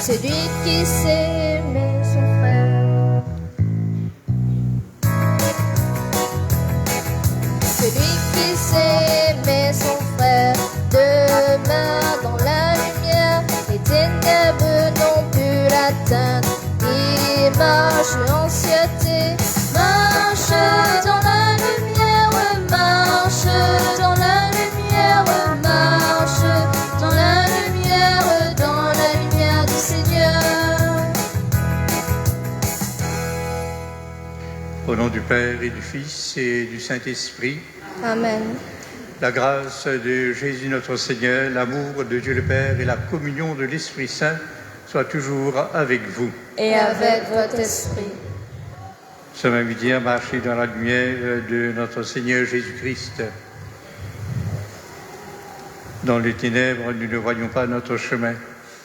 celui qui sait aimer son frère. Celui qui sait aimer son frère demeure dans la lumière. Les ténèbres n'ont pu l'atteindre. Il marche en sûreté, marche dans la lumière, marche dans la lumière, marche dans la lumière du Seigneur. Au nom du Père et du Fils et du Saint-Esprit. Amen. La grâce de Jésus notre Seigneur, l'amour de Dieu le Père et la communion de l'Esprit Saint soient toujours avec vous. Et avec votre esprit. Nous sommes invités à marcher dans la lumière de notre Seigneur Jésus-Christ. Dans les ténèbres, nous ne voyons pas notre chemin.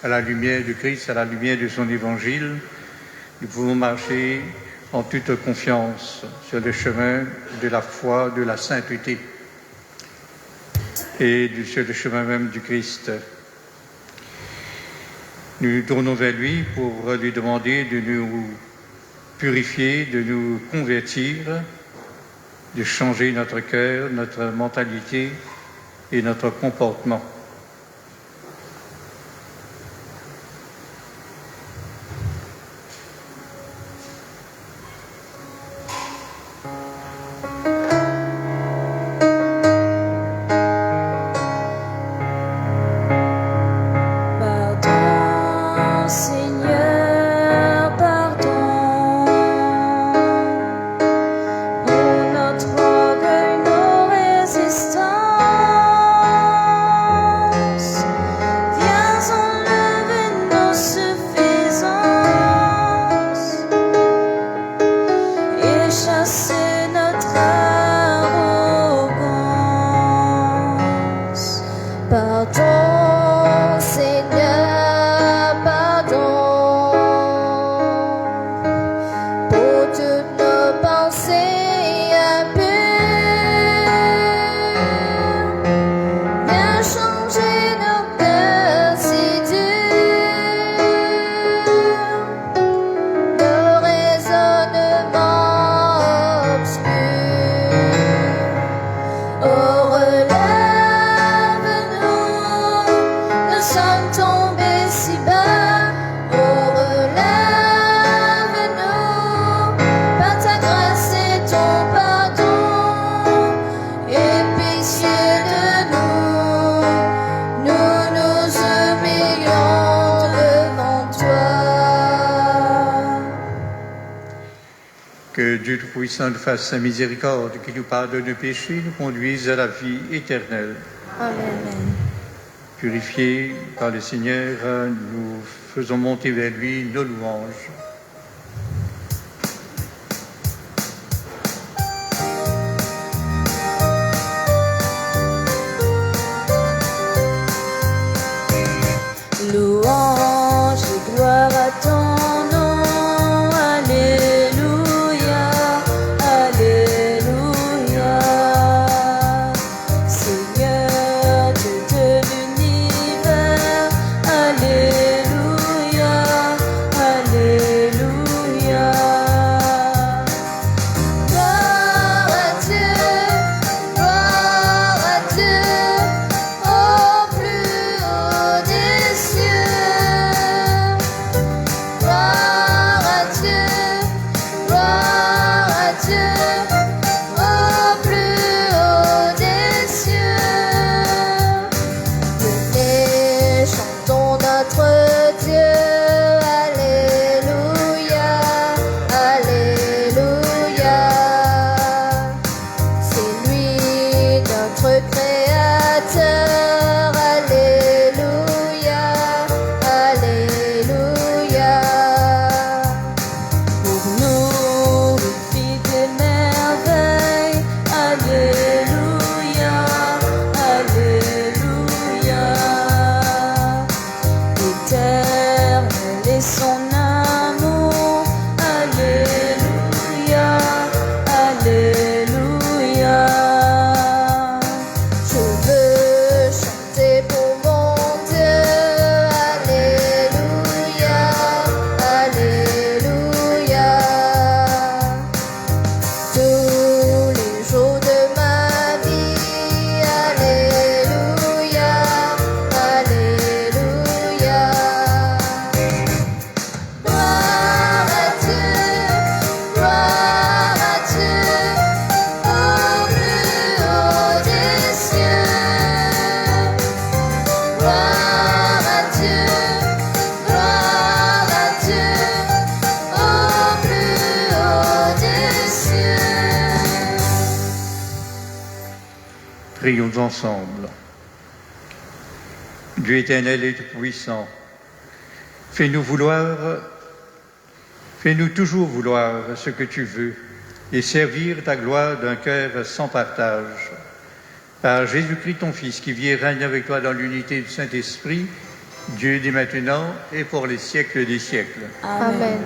À la lumière de Christ, à la lumière de son Évangile, nous pouvons marcher en toute confiance sur le chemin de la foi, de la sainteté et sur le chemin même du Christ. Nous nous tournons vers lui pour lui demander de nous purifier, de nous convertir, de changer notre cœur, notre mentalité et notre comportement. Que Dieu Tout-Puissant nous fasse sa miséricorde, qu'il nous pardonne nos péchés, nous conduise à la vie éternelle. Amen. Purifiés par le Seigneur, nous faisons monter vers lui nos louanges. Louange et gloire à ton nom, Alléluia, Alléluia. Seigneur Dieu de l'univers, Alléluia, Alléluia. Gloire à Dieu, au plus haut des cieux. Prions ensemble. Dieu éternel et tout-puissant, fais-nous toujours vouloir ce que tu veux et servir ta gloire d'un cœur sans partage. Par Jésus-Christ, ton Fils, qui vit et règne avec toi dans l'unité du Saint-Esprit, Dieu dès maintenant et pour les siècles des siècles. Amen.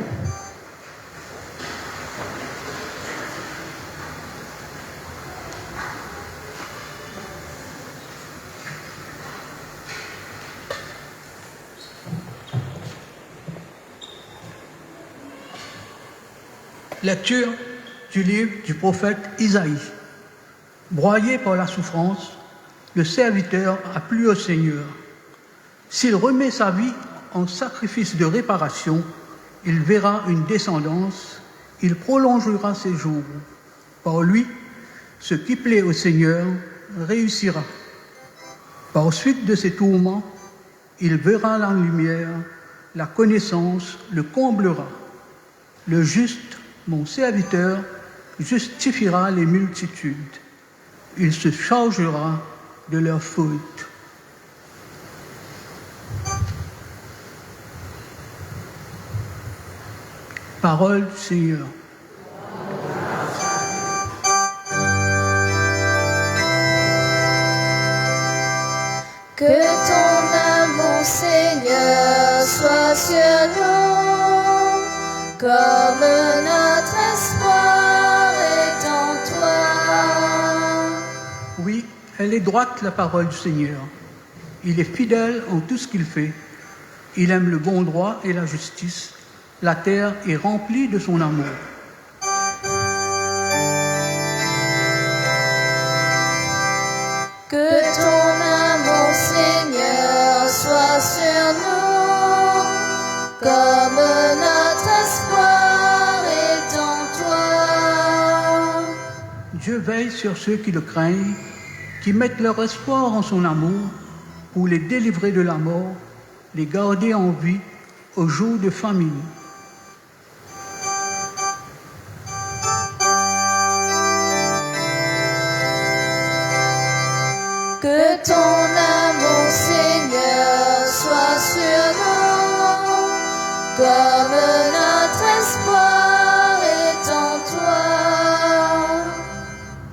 Lecture du livre du prophète Isaïe. Broyé par la souffrance, le serviteur a plu au Seigneur. S'il remet sa vie en sacrifice de réparation, il verra une descendance, il prolongera ses jours. Par lui, ce qui plaît au Seigneur réussira. Par suite de ses tourments, il verra la lumière, la connaissance le comblera. Le juste, mon serviteur, justifiera les multitudes. Il se chargera de leurs fautes. Parole du Seigneur. Que ton amour, Seigneur, soit sur nous, comme notre espoir est en toi. Oui, elle est droite, la parole du Seigneur. Il est fidèle en tout ce qu'il fait. Il aime le bon droit et la justice. La terre est remplie de son amour. Que ton amour, Seigneur, soit sur nous, comme notre espoir est en toi. Dieu veille sur ceux qui le craignent, qui mettent leur espoir en son amour, pour les délivrer de la mort, les garder en vie au jour de famine. Que ton amour, Seigneur, soit sur nous, comme notre espoir est en toi.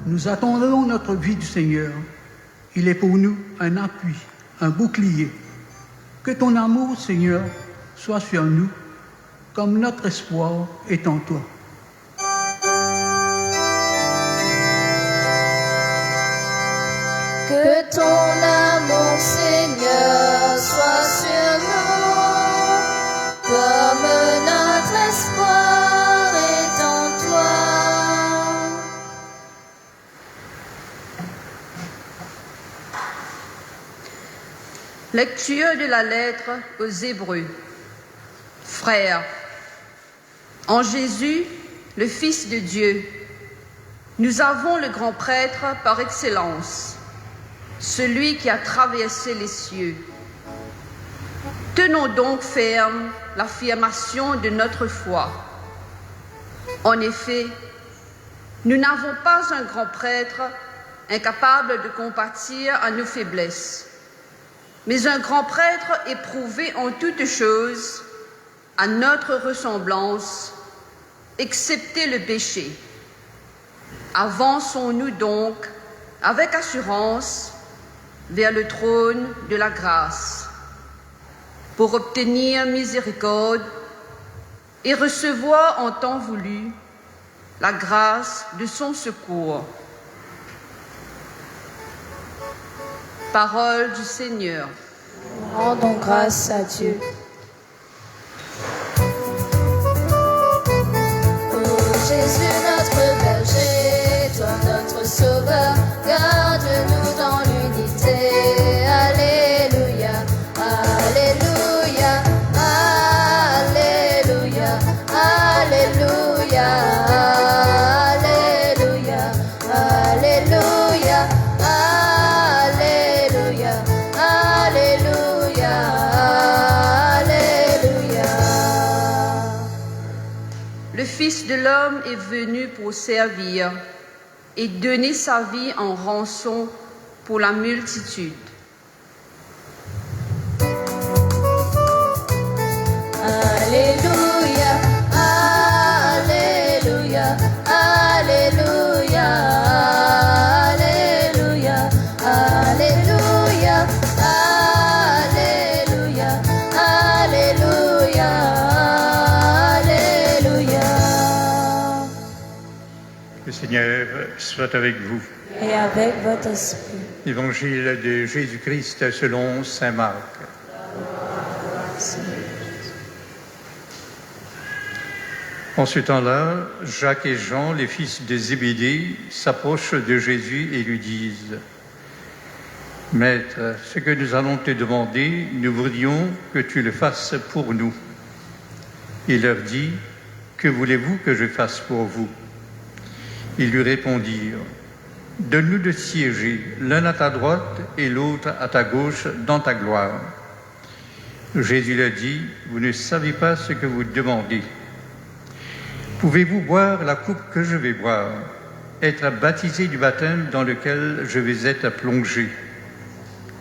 Nous attendons notre vie du Seigneur. Il est pour nous un appui, un bouclier. Que ton amour, Seigneur, soit sur nous, comme notre espoir est en toi. Que ton amour, Seigneur, soit sur nous, comme notre espoir est en toi. Lecture de la lettre aux Hébreux. Frères, en Jésus, le Fils de Dieu, nous avons le grand prêtre par excellence, celui qui a traversé les cieux. Tenons donc ferme l'affirmation de notre foi. En effet, nous n'avons pas un grand prêtre incapable de compatir à nos faiblesses, mais un grand prêtre éprouvé en toutes choses, à notre ressemblance, excepté le péché. Avançons-nous donc avec assurance vers le trône de la grâce, pour obtenir miséricorde et recevoir en temps voulu la grâce de son secours. Parole du Seigneur. Rendons grâce à Dieu. Ô Jésus, notre berger, toi notre sauveur, garde-nous dans l'unité. Alléluia, alléluia, alléluia, alléluia, alléluia, alléluia, alléluia, alléluia, alléluia. Le Fils de l'homme est venu pour servir et donner sa vie en rançon pour la multitude. Alléluia, Alléluia, Alléluia, Alléluia, Alléluia, Alléluia, Alléluia, Alléluia. Le Seigneur soit avec vous. Et avec votre esprit. Évangile de Jésus-Christ selon saint Marc. En ce temps-là, Jacques et Jean, les fils de Zébédée, s'approchent de Jésus et lui disent « Maître, ce que nous allons te demander, nous voudrions que tu le fasses pour nous. » Il leur dit « Que voulez-vous que je fasse pour vous ?» Ils lui répondirent « Donne-nous de siéger, l'un à ta droite et l'autre à ta gauche, dans ta gloire. » Jésus leur dit « Vous ne savez pas ce que vous demandez. Pouvez-vous boire la coupe que je vais boire, être baptisé du baptême dans lequel je vais être plongé ?»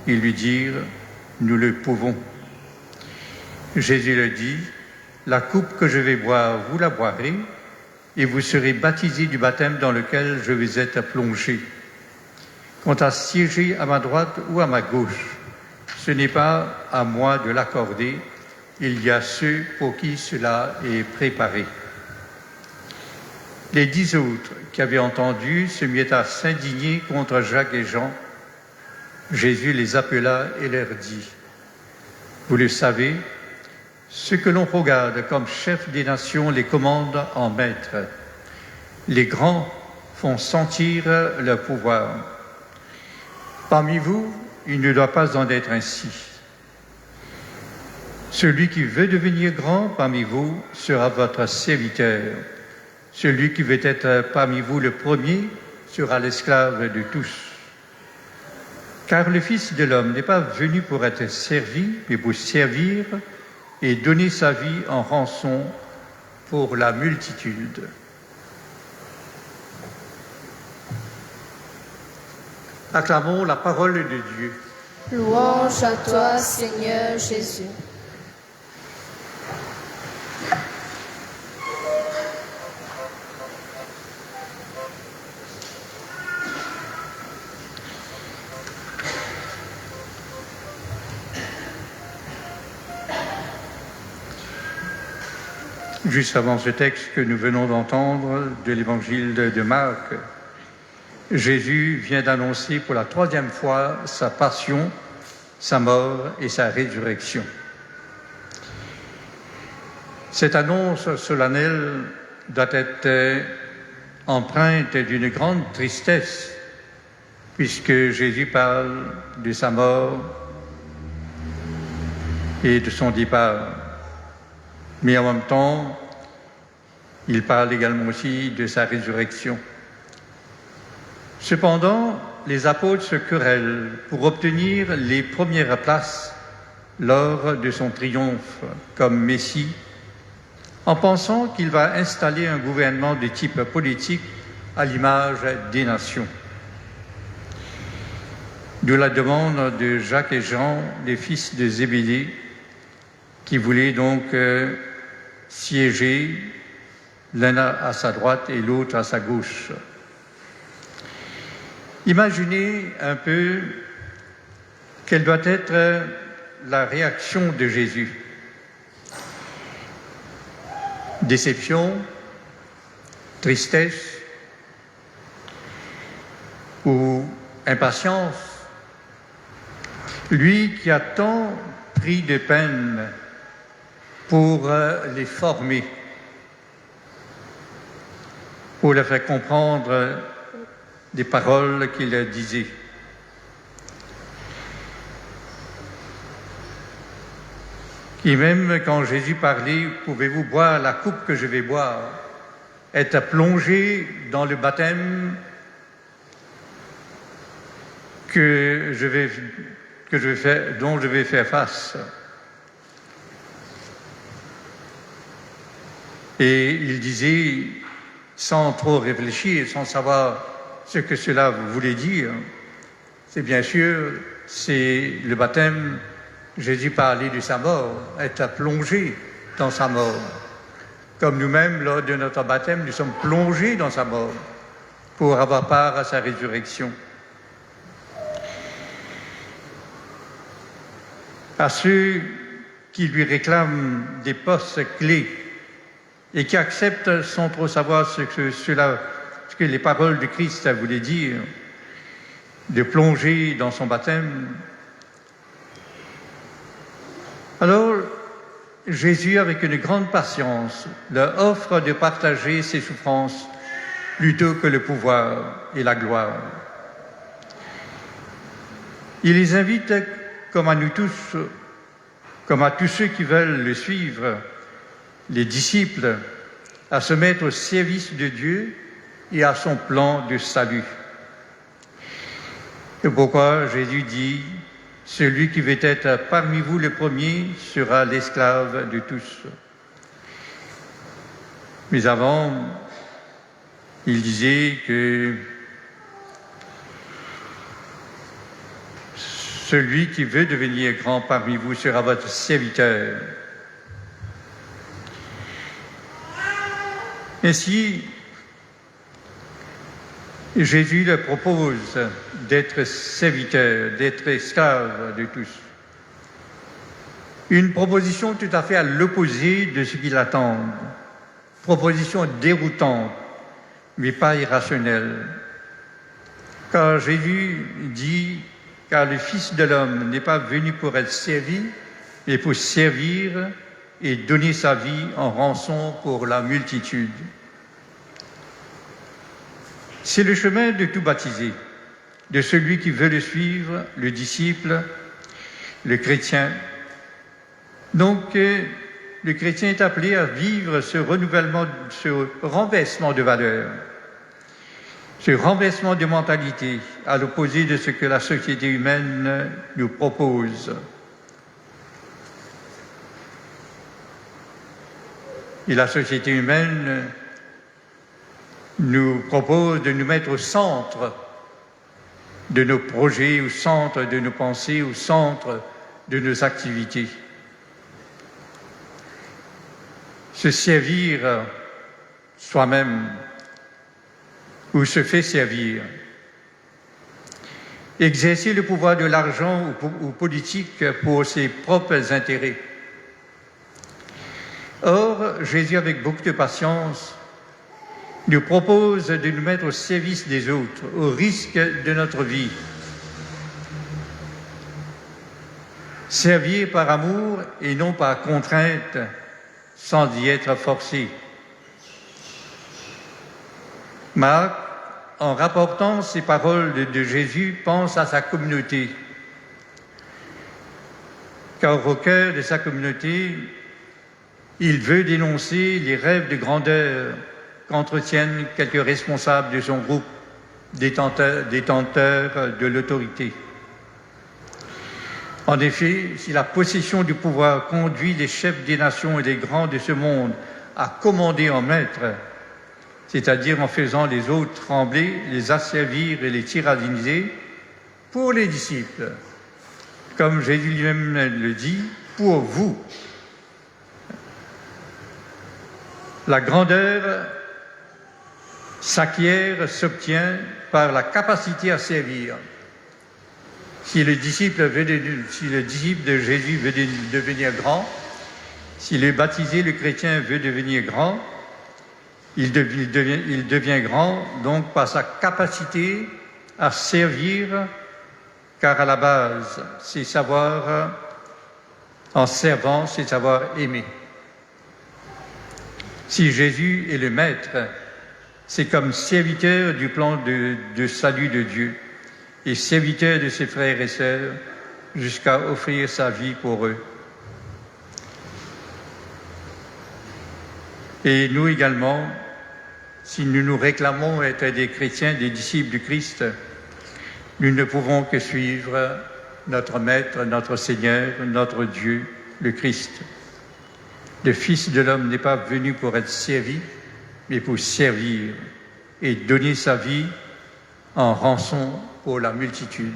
Ils lui dirent « Nous le pouvons. » Jésus leur dit « La coupe que je vais boire, vous la boirez, et vous serez baptisés du baptême dans lequel je vais être plongé. Quant à siéger à ma droite ou à ma gauche, ce n'est pas à moi de l'accorder, il y a ceux pour qui cela est préparé. » Les 10 autres qui avaient entendu se mirent à s'indigner contre Jacques et Jean. Jésus les appela et leur dit « Vous le savez, ceux que l'on regarde comme chefs des nations les commandent en maître. Les grands font sentir leur pouvoir. Parmi vous, il ne doit pas en être ainsi. Celui qui veut devenir grand parmi vous sera votre serviteur. Celui qui veut être parmi vous le premier sera l'esclave de tous. Car le Fils de l'homme n'est pas venu pour être servi, mais pour servir et donner sa vie en rançon pour la multitude. » Acclamons la parole de Dieu. Louange à toi, Seigneur Jésus. Juste avant ce texte que nous venons d'entendre de l'évangile de Marc, Jésus vient d'annoncer pour la 3e fois sa passion, sa mort et sa résurrection. Cette annonce solennelle doit être empreinte d'une grande tristesse, puisque Jésus parle de sa mort et de son départ. Mais en même temps, il parle également aussi de sa résurrection. Cependant, les apôtres se querellent pour obtenir les premières places lors de son triomphe comme Messie, en pensant qu'il va installer un gouvernement de type politique à l'image des nations. D'où la demande de Jacques et Jean, les fils de Zébédée, qui voulaient donc siéger l'un à sa droite et l'autre à sa gauche. Imaginez un peu quelle doit être la réaction de Jésus. Déception, tristesse ou impatience. Lui qui a tant pris de peine pour les former, pour leur faire comprendre des paroles qu'il leur disait. Et même quand Jésus parlait, « Pouvez-vous boire la coupe que je vais boire ?» être plongé dans le baptême dont je vais faire face. Et il disait, sans trop réfléchir, sans savoir ce que cela voulait dire, « c'est bien sûr, c'est le baptême, Jésus parlait de sa mort, être plongé dans sa mort. Comme nous-mêmes, lors de notre baptême, nous sommes plongés dans sa mort pour avoir part à sa résurrection. À ceux qui lui réclament des postes clés et qui acceptent sans trop savoir ce que les paroles de Christ voulaient dire, de plonger dans son baptême. Alors, Jésus, avec une grande patience, leur offre de partager ses souffrances plutôt que le pouvoir et la gloire. Il les invite, comme à nous tous, comme à tous ceux qui veulent le suivre, les disciples, à se mettre au service de Dieu et à son plan de salut. C'est pourquoi Jésus dit, « Celui qui veut être parmi vous le premier sera l'esclave de tous. » Mais avant, il disait que celui qui veut devenir grand parmi vous sera votre serviteur. Ainsi, Jésus leur propose d'être serviteur, d'être esclave de tous. Une proposition tout à fait à l'opposé de ce qu'ils attendent. Proposition déroutante, mais pas irrationnelle. Car Jésus dit, car le Fils de l'homme n'est pas venu pour être servi, mais pour servir et donner sa vie en rançon pour la multitude. C'est le chemin de tout baptisé, de celui qui veut le suivre, le disciple, le chrétien. Donc, le chrétien est appelé à vivre ce renouvellement, ce renversement de valeurs, ce renversement de mentalité, à l'opposé de ce que la société humaine nous propose. Et la société humaine nous propose de nous mettre au centre de nos projets, au centre de nos pensées, au centre de nos activités. Se servir soi-même ou se fait servir. Exercer le pouvoir de l'argent ou politique pour ses propres intérêts. Or, Jésus, avec beaucoup de patience, nous propose de nous mettre au service des autres, au risque de notre vie. Servir par amour et non par contrainte, sans y être forcé. Marc, en rapportant ces paroles de Jésus, pense à sa communauté. Car au cœur de sa communauté, il veut dénoncer les rêves de grandeur qu'entretiennent quelques responsables de son groupe, détenteurs de l'autorité. En effet, si la possession du pouvoir conduit les chefs des nations et les grands de ce monde à commander en maître, c'est-à-dire en faisant les autres trembler, les asservir et les tyranniser, pour les disciples, comme Jésus lui-même le dit, pour vous, la grandeur s'acquiert, s'obtient par la capacité à servir. Si le disciple de Jésus veut devenir grand, si le baptisé, le chrétien veut devenir grand, il devient grand donc par sa capacité à servir, car à la base, c'est savoir, en servant, c'est savoir aimer. Si Jésus est le Maître, c'est comme serviteur du plan de salut de Dieu et serviteur de ses frères et sœurs jusqu'à offrir sa vie pour eux. Et nous également, si nous nous réclamons être des chrétiens, des disciples du Christ, nous ne pouvons que suivre notre Maître, notre Seigneur, notre Dieu, le Christ. Le Fils de l'homme n'est pas venu pour être servi, mais pour servir et donner sa vie en rançon pour la multitude.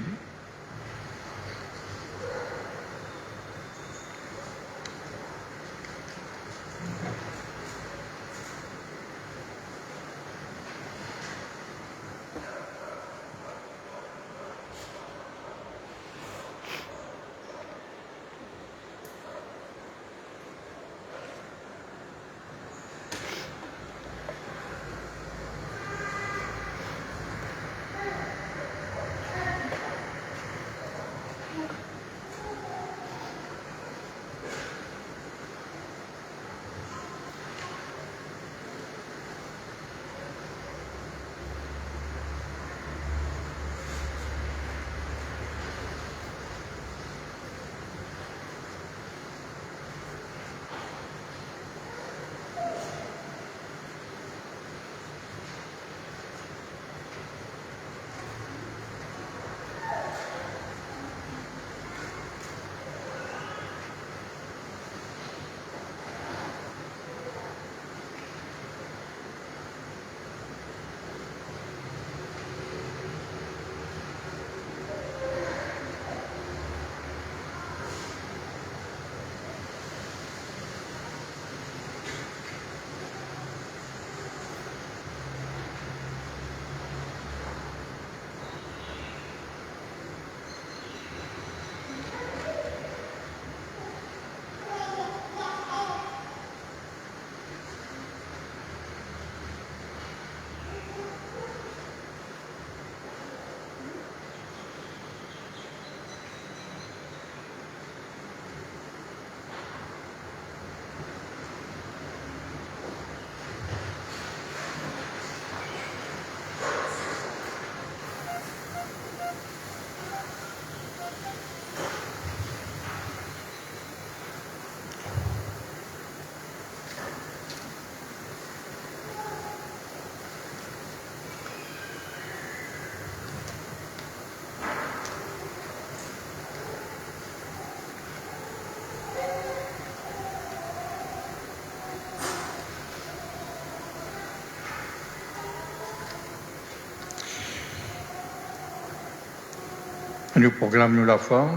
nous proclamons la foi,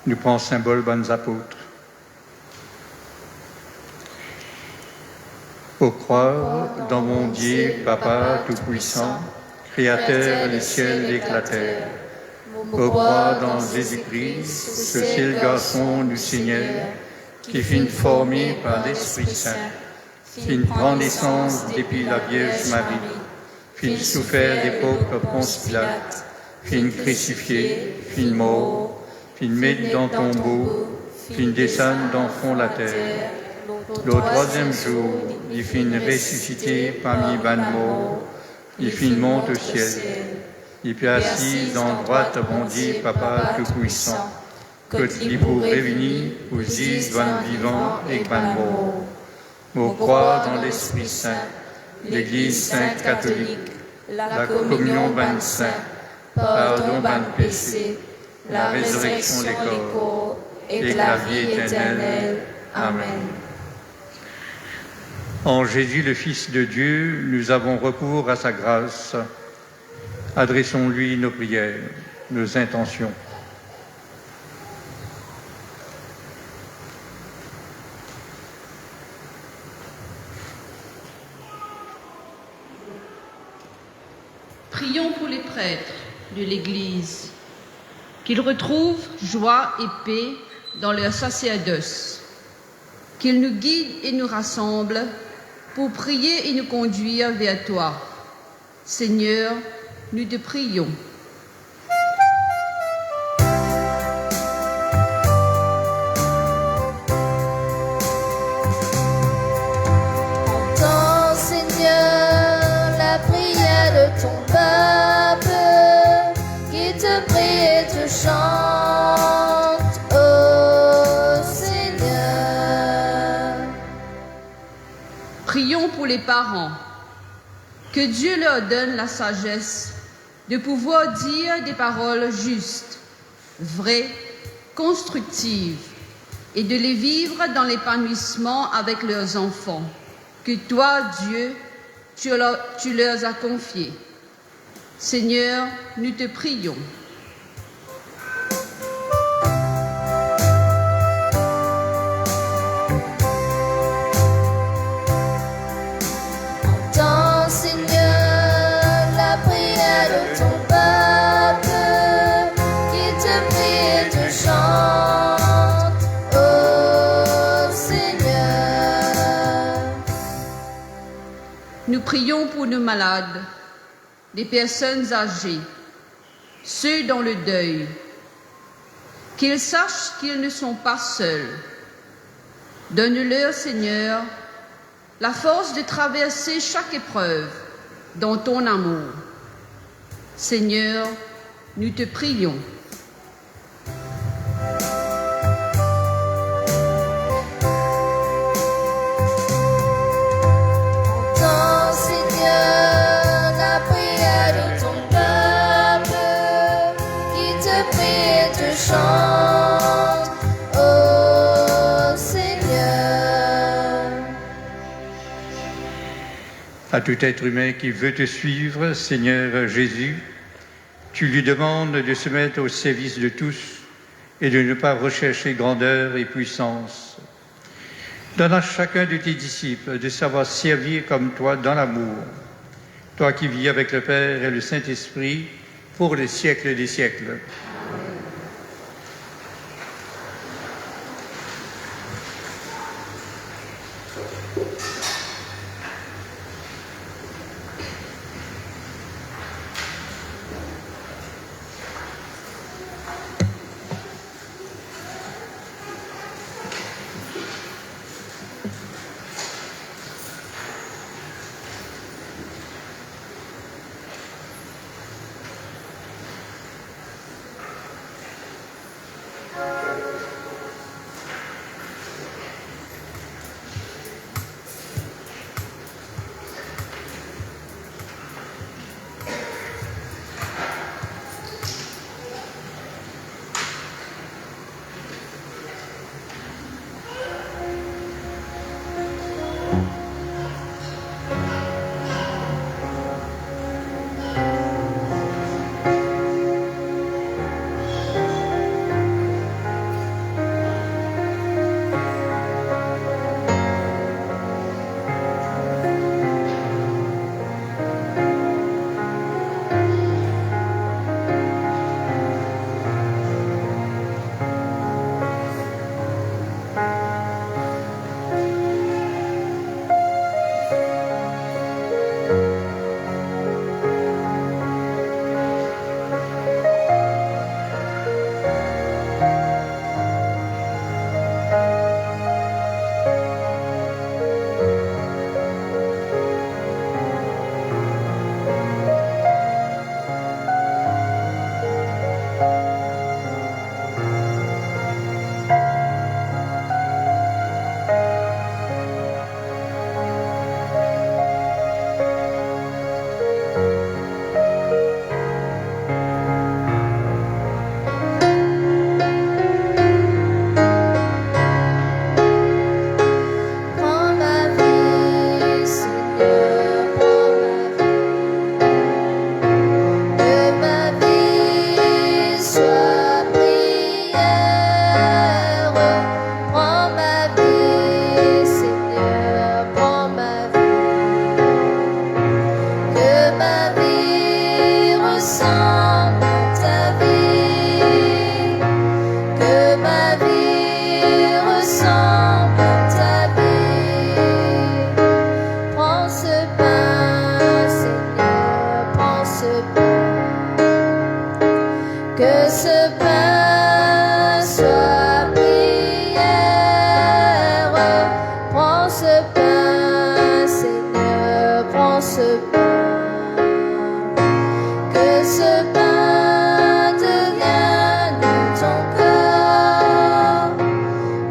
nous prenons symbole bonnes apôtres. Au croire dans mon Dieu, Papa Tout-Puissant, Créateur des ciels et de la terre, au croire dans Jésus-Christ, ce seul garçon du Seigneur, qui fut formé par l'Esprit Saint, fit prendre naissance depuis la Vierge Marie, fit souffert des peuples Ponce Pilate, fit crucifié, fit mort, fit mettre dans tombeau, fit descendre dans fond la terre. Le troisième jour, il fit ressuscité parmi les morts, il fit monter au ciel, il fut assis dans droite bon Dieu, Papa Tout-Puissant, que il pourrait venir pour juger van vivant et van mort. Au croire dans l'Esprit Saint, l'Église sainte catholique, la communion van saints, pardon van péchés, la résurrection des corps et la vie éternelle. Amen. En Jésus, le Fils de Dieu, nous avons recours à sa grâce. Adressons-lui nos prières, nos intentions. Prions pour les prêtres de l'Église, qu'ils retrouvent joie et paix dans leur sacerdoce, qu'ils nous guident et nous rassemblent pour prier et nous conduire vers toi. Seigneur, nous te prions. Entends, Seigneur, la prière de ton peuple qui te prie et te chante, ô Seigneur. Prions pour les parents, que Dieu leur donne la sagesse de pouvoir dire des paroles justes, vraies, constructives, et de les vivre dans l'épanouissement avec leurs enfants, que toi, Dieu, tu leur as confiés. Seigneur, nous te prions. Entends, Seigneur, la prière de ton peuple qui te prie et te chante, ô Seigneur. Nous prions pour nos malades, les personnes âgées, ceux dans le deuil, qu'ils sachent qu'ils ne sont pas seuls. Donne-leur, Seigneur, la force de traverser chaque épreuve dans ton amour. Seigneur, nous te prions. Entends, Seigneur, la prière de ton peuple qui te prie et te chante, ô Seigneur. À tout être humain qui veut te suivre, Seigneur Jésus, tu lui demandes de se mettre au service de tous et de ne pas rechercher grandeur et puissance. Donne à chacun de tes disciples de savoir servir comme toi dans l'amour, toi qui vis avec le Père et le Saint-Esprit pour les siècles des siècles. Seigneur, prends ce pain, que ce pain devienne ton corps,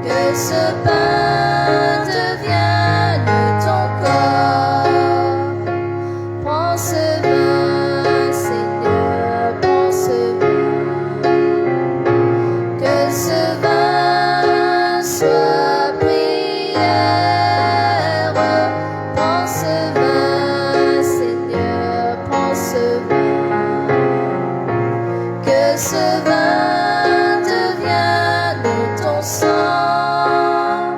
que ce pain devienne ton corps. Prends ce vin, Seigneur, prends ce vin, que ce vin soit prière. Prends ce vin, Seigneur, prends ce vin, que ce vin devienne ton sang,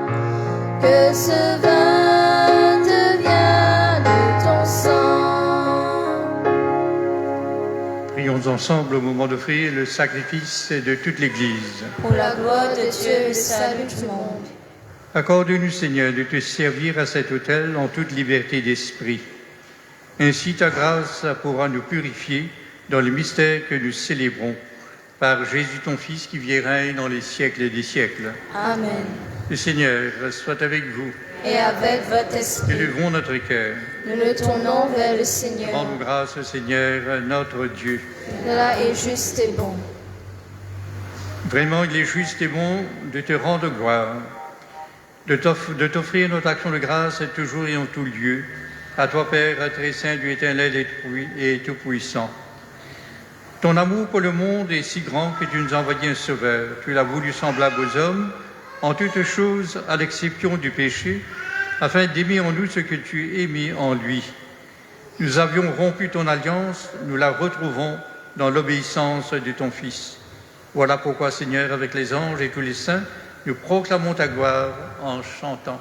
que ce vin devienne ton sang. Prions ensemble au moment d'offrir le sacrifice de toute l'Église. Pour la gloire de Dieu et le salut du monde. Accorde-nous, Seigneur, de te servir à cet autel en toute liberté d'esprit. Ainsi, ta grâce pourra nous purifier dans le mystère que nous célébrons par Jésus ton Fils qui vit et règne dans les siècles des siècles. Amen. Le Seigneur soit avec vous. Et avec votre esprit, Élevons notre cœur. nous le tournons vers le Seigneur. Rends-nous grâce, Seigneur, notre Dieu. Cela est juste et bon. Vraiment, il est juste et bon de te rendre gloire, de t'offrir notre action de grâce toujours et en tout lieu, à toi, Père, très saint, Dieu éternel et tout-puissant. Ton amour pour le monde est si grand que tu nous as envoyé un sauveur. Tu l'as voulu semblable aux hommes, en toutes choses, à l'exception du péché, afin d'aimer en nous ce que tu aimais en lui. Nous avions rompu ton alliance, nous la retrouvons dans l'obéissance de ton Fils. Voilà pourquoi, Seigneur, avec les anges et tous les saints, nous proclamons ta gloire en chantant.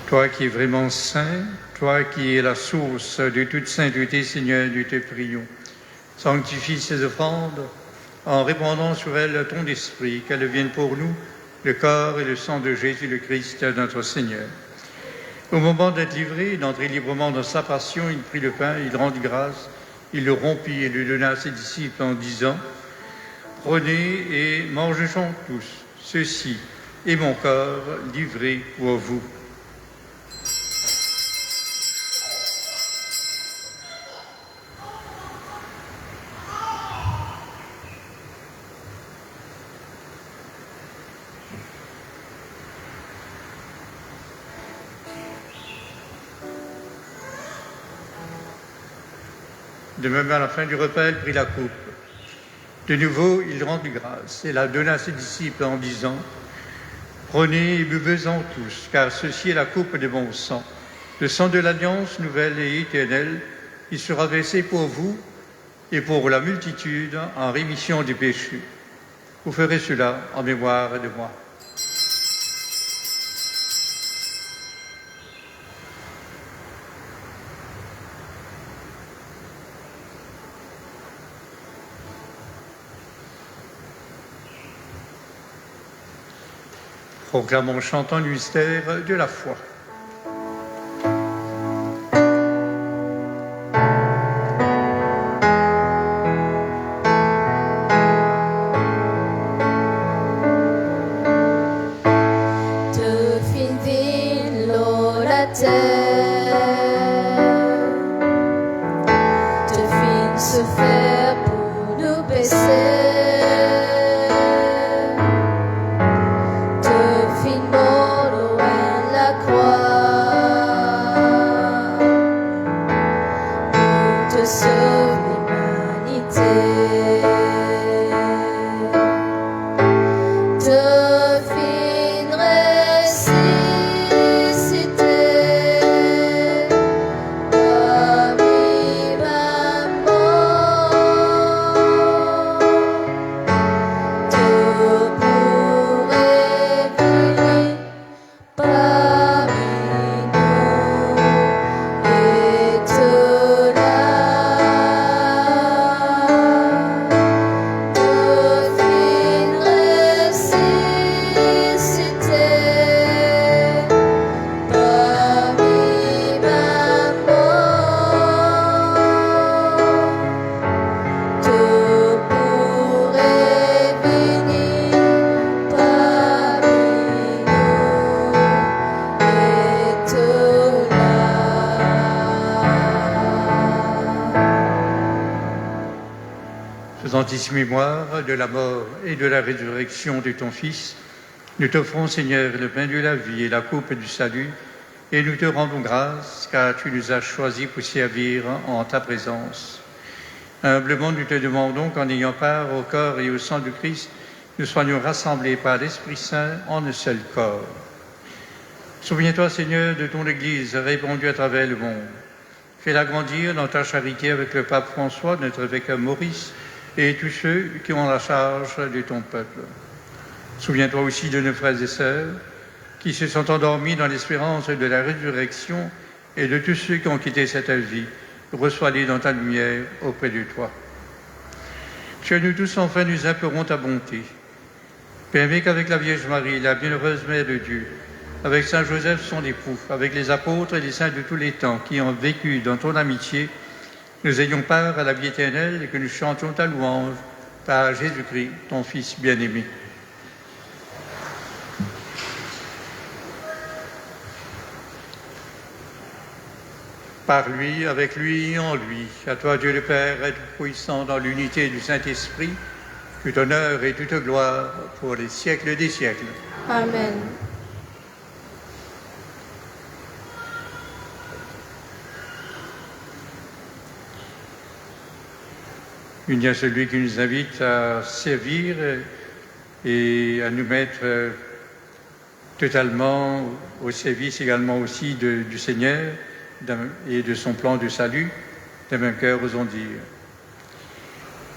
Toi qui es vraiment saint, toi qui es la source de toute sainteté, Seigneur, nous te prions. Sanctifie ces offrandes en répandant sur elles ton esprit, qu'elles deviennent pour nous le corps et le sang de Jésus le Christ, notre Seigneur. Au moment d'être livré et d'entrer librement dans sa passion, il prit le pain, il rendit grâce, il le rompit et le donna à ses disciples en disant « Prenez et mangez-en tous, ceci est mon corps livré pour vous. » De même, à la fin du repas, il prit la coupe. De nouveau, il rendit grâce et la donna à ses disciples en disant « Prenez et buvez-en tous, car ceci est la coupe de mon sang, le sang de l'alliance nouvelle et éternelle. Il sera versé pour vous et pour la multitude en rémission des péchés. Vous ferez cela en mémoire de moi. » Proclamons en chantant le mystère de la foi. dix mémoire de la mort et de la résurrection de ton Fils, nous t'offrons, Seigneur, le pain de la vie et la coupe du salut, et nous te rendons grâce, car tu nous as choisis pour servir en ta présence. Humblement, nous te demandons qu'en ayant part au corps et au sang du Christ, nous soyons rassemblés par l'Esprit Saint en un seul corps. Souviens-toi, Seigneur, de ton Église répandue à travers le monde. Fais-la grandir dans ta charité avec le pape François, notre évêque Maurice, et tous ceux qui ont la charge de ton peuple. Souviens-toi aussi de nos frères et sœurs qui se sont endormis dans l'espérance de la résurrection et de tous ceux qui ont quitté cette vie. Reçois-les dans ta lumière auprès de toi. Chez nous tous, enfin, nous implorons ta bonté. Permets qu'avec la Vierge Marie, la bienheureuse Mère de Dieu, avec Saint Joseph, son époux, avec les apôtres et les saints de tous les temps qui ont vécu dans ton amitié, nous ayons part à la vie éternelle et que nous chantions ta louange par Jésus-Christ, ton Fils bien-aimé. Par lui, avec lui et en lui, à toi Dieu le Père, tout-puissant dans l'unité du Saint-Esprit, tout honneur et toute gloire pour les siècles des siècles. Amen. Uni à celui qui nous invite à servir et à nous mettre totalement au service également aussi du Seigneur et de son plan de salut, d'un même cœur osons dire.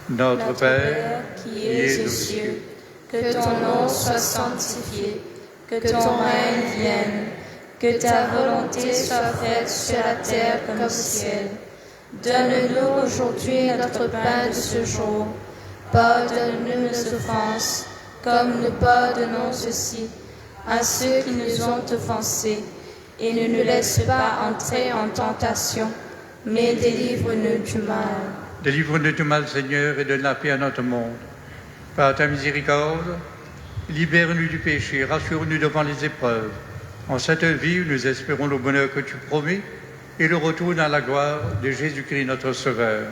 Notre Père, qui es aux cieux, que ton nom soit sanctifié, que ton règne vienne, que ta volonté soit faite sur la terre comme au ciel. Donne-nous aujourd'hui notre pain de ce jour. Pardonne-nous nos offenses, comme nous pardonnons aussi à ceux qui nous ont offensés. Et ne nous laisse pas entrer en tentation, mais délivre-nous du mal. Délivre-nous du mal, Seigneur, et donne la paix à notre monde. Par ta miséricorde, libère-nous du péché, rassure-nous devant les épreuves. En cette vie où nous espérons le bonheur que tu promets, et le retour dans la gloire de Jésus-Christ, notre Sauveur.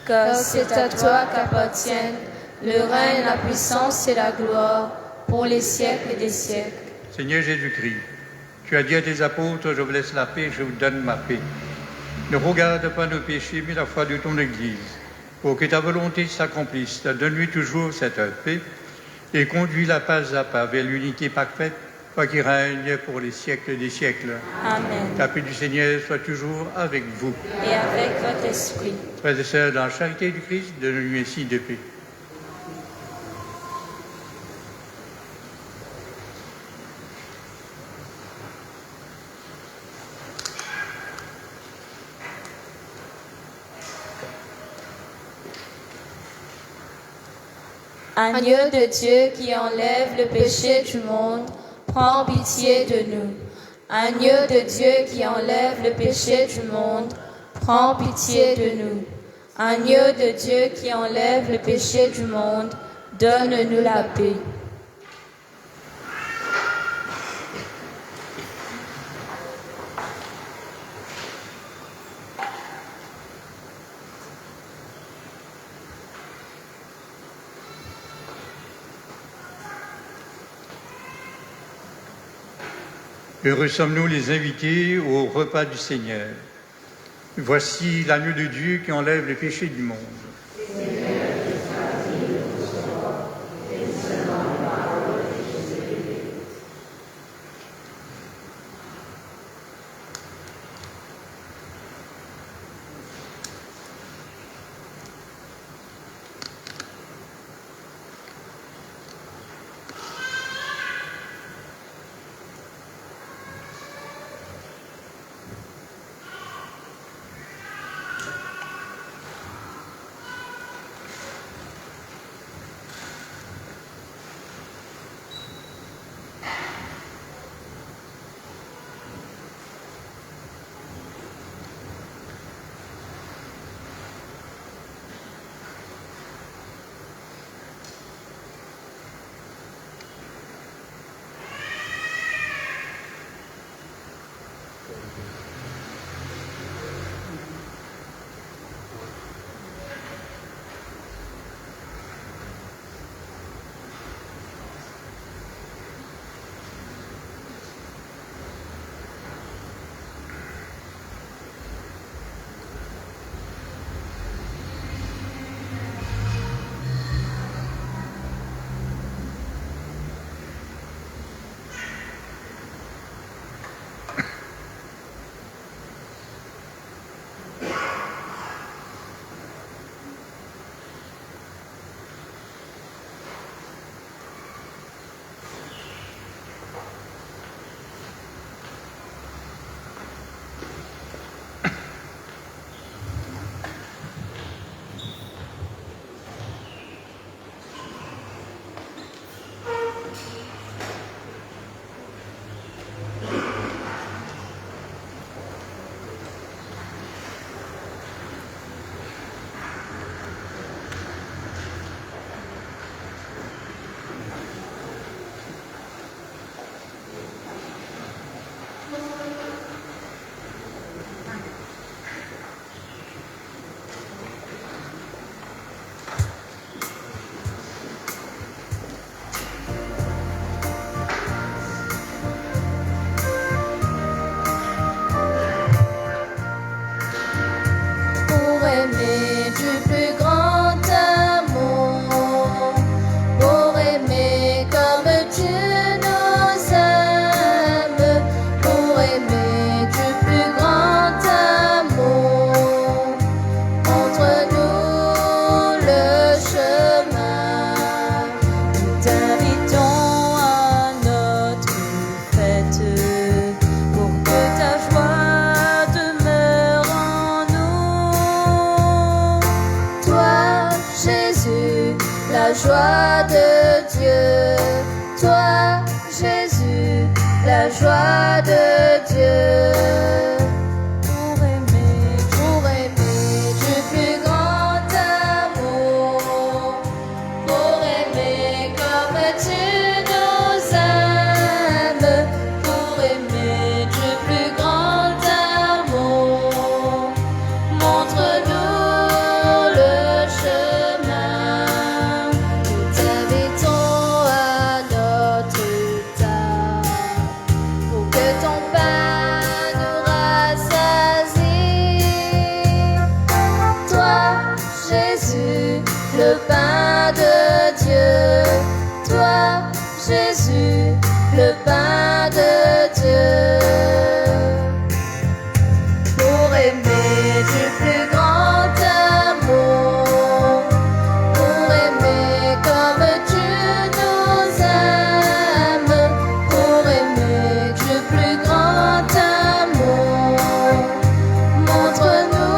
Car c'est à toi qu'appartiennent le règne, la puissance et la gloire pour les siècles des siècles. Seigneur Jésus-Christ, tu as dit à tes apôtres, je vous laisse la paix, je vous donne ma paix. Ne regarde pas nos péchés, mais la foi de ton Église. Pour que ta volonté s'accomplisse, donne-lui toujours cette paix et conduis-la pas à pas vers l'unité parfaite, toi qui règne pour les siècles des siècles. Amen. La paix du Seigneur soit toujours avec vous. Et avec votre esprit. Frères et sœurs, dans la charité du Christ, donne-lui ainsi de paix. Agneau de Dieu qui enlève le péché du monde, prends pitié de nous. Agneau de Dieu qui enlève le péché du monde, prends pitié de nous. Agneau de Dieu qui enlève le péché du monde, donne-nous la paix. Heureux sommes-nous les invités au repas du Seigneur. Voici l'agneau de Dieu qui enlève les péchés du monde. la joie de Dieu. Pour aimer du plus grand amour, pour aimer comme tu nous aimes, pour aimer du plus grand amour, montre-nous le chemin. Nous t'invitons à notre table pour que ton pain nous rassasie. Toi, Jésus, le pain de Dieu. Toi, Jésus, le pain de Dieu. Pour aimer du plus grand amour, pour aimer comme tu nous aimes, pour aimer du plus grand amour, montre-nous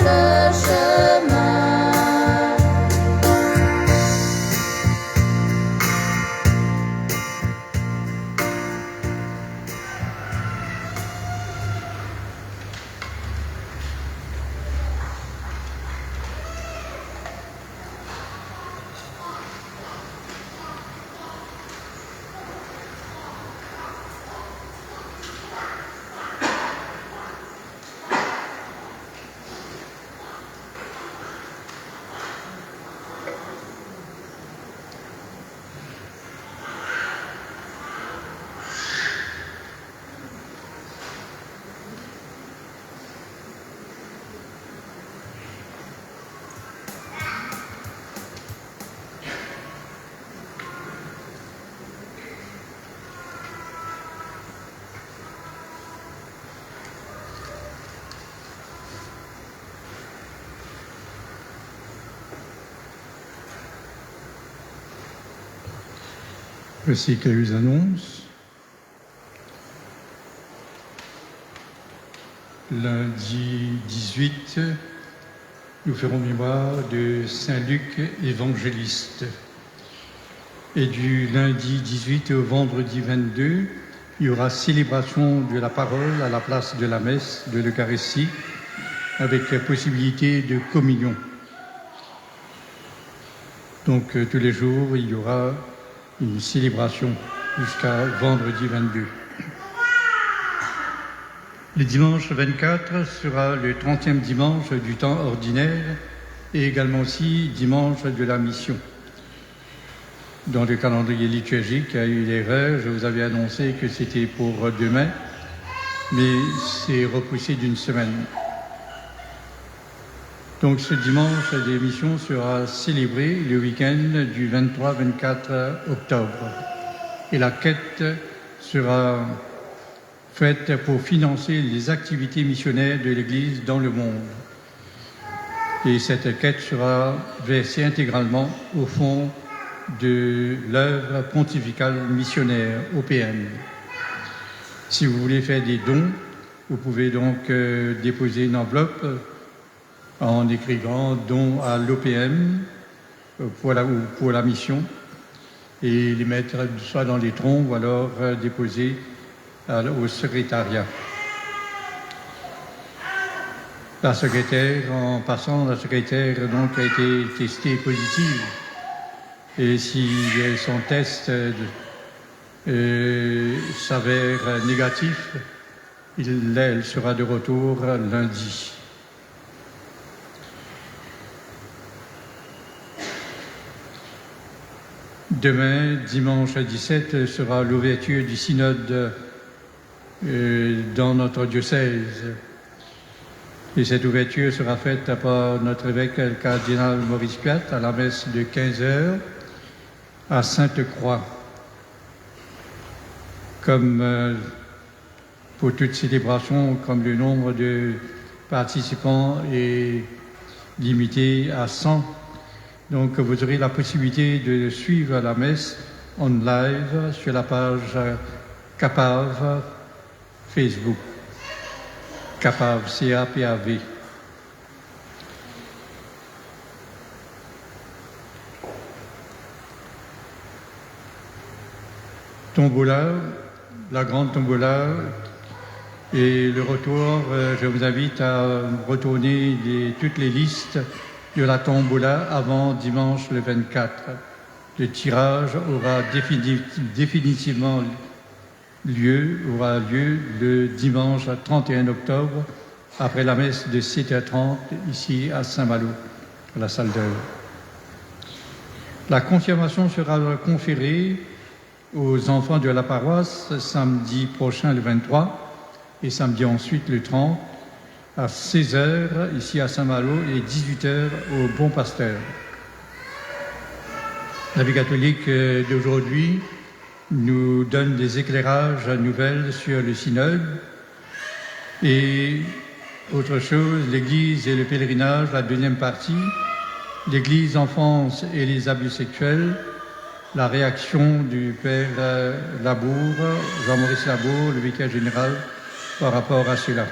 le chemin. Voici quelques annonces. Lundi 18, nous ferons mémoire de Saint Luc évangéliste. Et du lundi 18 au vendredi 22, il y aura célébration de la parole à la place de la messe, de l'Eucharistie, avec possibilité de communion. Donc tous les jours, il y aura une célébration jusqu'à vendredi 22. Le dimanche 24 sera le 30e dimanche du temps ordinaire et également aussi dimanche de la mission. Dans le calendrier liturgique, il y a eu l'erreur, je vous avais annoncé que c'était pour demain, mais c'est repoussé d'une semaine. Donc ce dimanche, l'émission sera célébrée le week-end du 23-24 octobre. Et la quête sera faite pour financer les activités missionnaires de l'Église dans le monde. Et cette quête sera versée intégralement au fond de l'œuvre pontificale missionnaire, OPM. Si vous voulez faire des dons, vous pouvez donc déposer une enveloppe en écrivant « don à l'OPM » pour la mission et les mettre soit dans les troncs ou alors déposer au secrétariat. La secrétaire, en passant, la secrétaire donc a été testée positive et si son test s'avère négatif, elle sera de retour lundi. Demain, dimanche 17, sera l'ouverture du synode dans notre diocèse. Et cette ouverture sera faite par notre évêque, le cardinal Maurice Piat, à la messe de 15h à Sainte-Croix. Comme pour toute célébration, comme le nombre de participants est limité à 100, donc vous aurez la possibilité de suivre la messe en live sur la page CAPAV Facebook. CAPAV, C-A-P-A-V. Tombola la grande tombola et le retour. Je vous invite à retourner toutes les listes de la tombola avant dimanche le 24. Le tirage aura définitivement lieu le dimanche 31 octobre après la messe de 7h30 ici à Saint-Malo, à la salle d'œuvre. La confirmation sera conférée aux enfants de la paroisse samedi prochain le 23 et samedi ensuite le 30 à 16h ici à Saint-Malo et 18h au Bon Pasteur. La vie catholique d'aujourd'hui nous donne des éclairages nouvelles sur le synode et autre chose, l'Église et le pèlerinage, la deuxième partie, l'Église, enfance et les abus sexuels, la réaction du Père Labour, Jean-Maurice Labour, le vicaire général, par rapport à cela.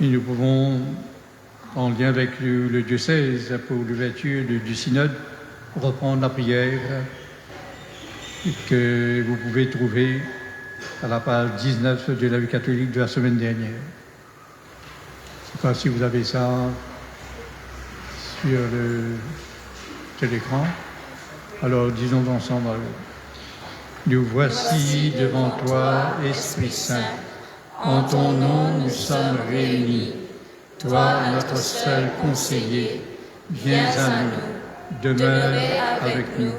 Et nous pouvons, en lien avec le diocèse pour l'ouverture du synode, reprendre la prière que vous pouvez trouver à la page 19 de la vie catholique de la semaine dernière. Je ne sais pas si vous avez ça sur l'écran. Alors disons ensemble. Nous voici devant toi, Esprit Saint. En ton nom nous sommes réunis. Toi, notre seul conseiller, viens à nous, demeure avec nous,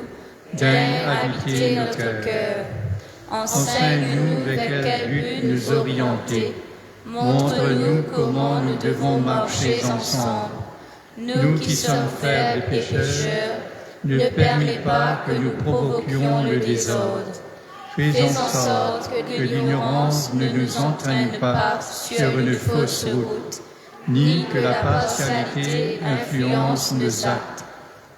daigne habiter nos cœurs. Enseigne-nous vers quel but nous orienter. Montre-nous comment nous devons marcher ensemble. Nous qui sommes frères et pécheurs, ne permets pas que nous provoquions le désordre. Fais en sorte que l'ignorance ne nous entraîne pas sur une fausse route, ni que la partialité influence nos actes,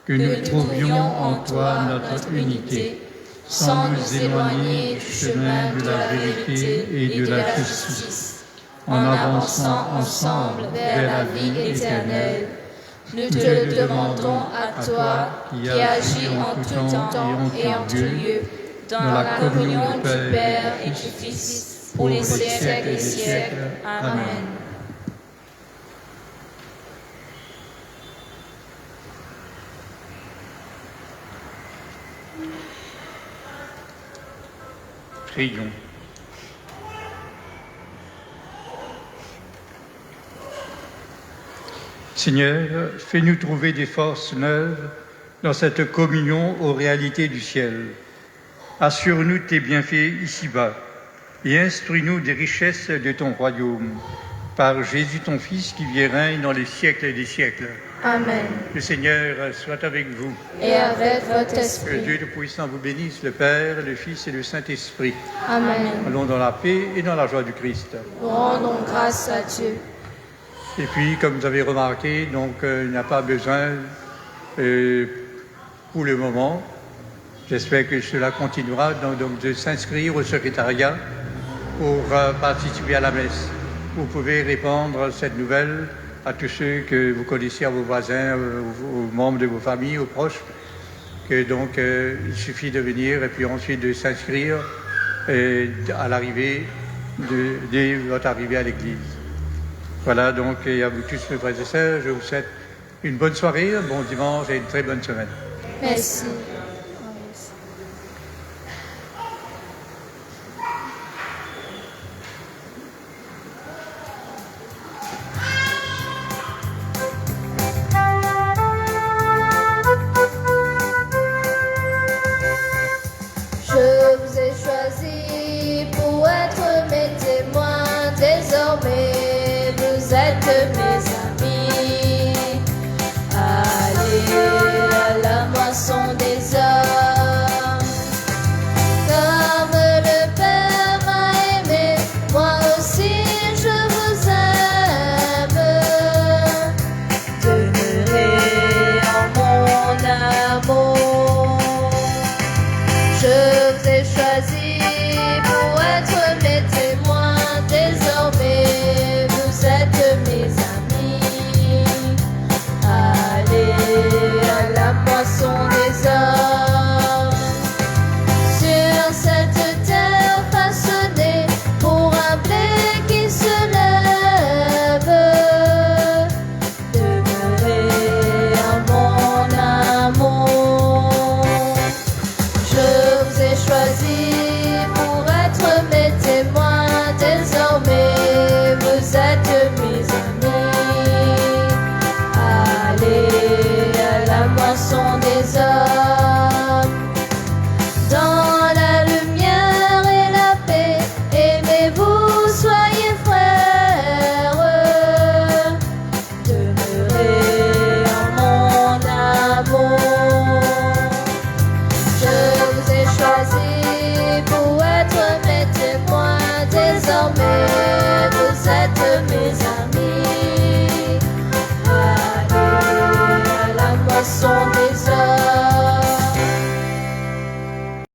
que nous trouvions en toi notre unité, sans nous éloigner du chemin de la vérité et de la justice, en avançant ensemble vers la vie éternelle. Nous te le demandons à toi, qui agis en tout temps et en tout lieu, dans la communion du Père et du Fils, pour les siècles des siècles. Amen. Prions. Seigneur, fais-nous trouver des forces neuves dans cette communion aux réalités du ciel. Assure-nous tes bienfaits ici-bas et instruis-nous des richesses de ton royaume. Par Jésus ton Fils qui vit et règne dans les siècles des siècles. Amen. Le Seigneur soit avec vous. Et avec votre Que esprit. Dieu Tout-Puissant vous bénisse, le Père, le Fils et le Saint-Esprit. Amen. Allons dans la paix et dans la joie du Christ. Nous rendons grâce à Dieu. Et puis, comme vous avez remarqué, donc il n'y a pas besoin pour le moment. J'espère que cela continuera donc de s'inscrire au secrétariat pour participer à la messe. Vous pouvez répandre cette nouvelle à tous ceux que vous connaissez, à vos voisins, aux membres de vos familles, aux proches, que donc il suffit de venir et puis ensuite de s'inscrire à l'arrivée, dès votre arrivée à l'église. Voilà donc, et à vous tous mes frères et sœurs, je vous souhaite une bonne soirée, un bon dimanche et une très bonne semaine. Merci.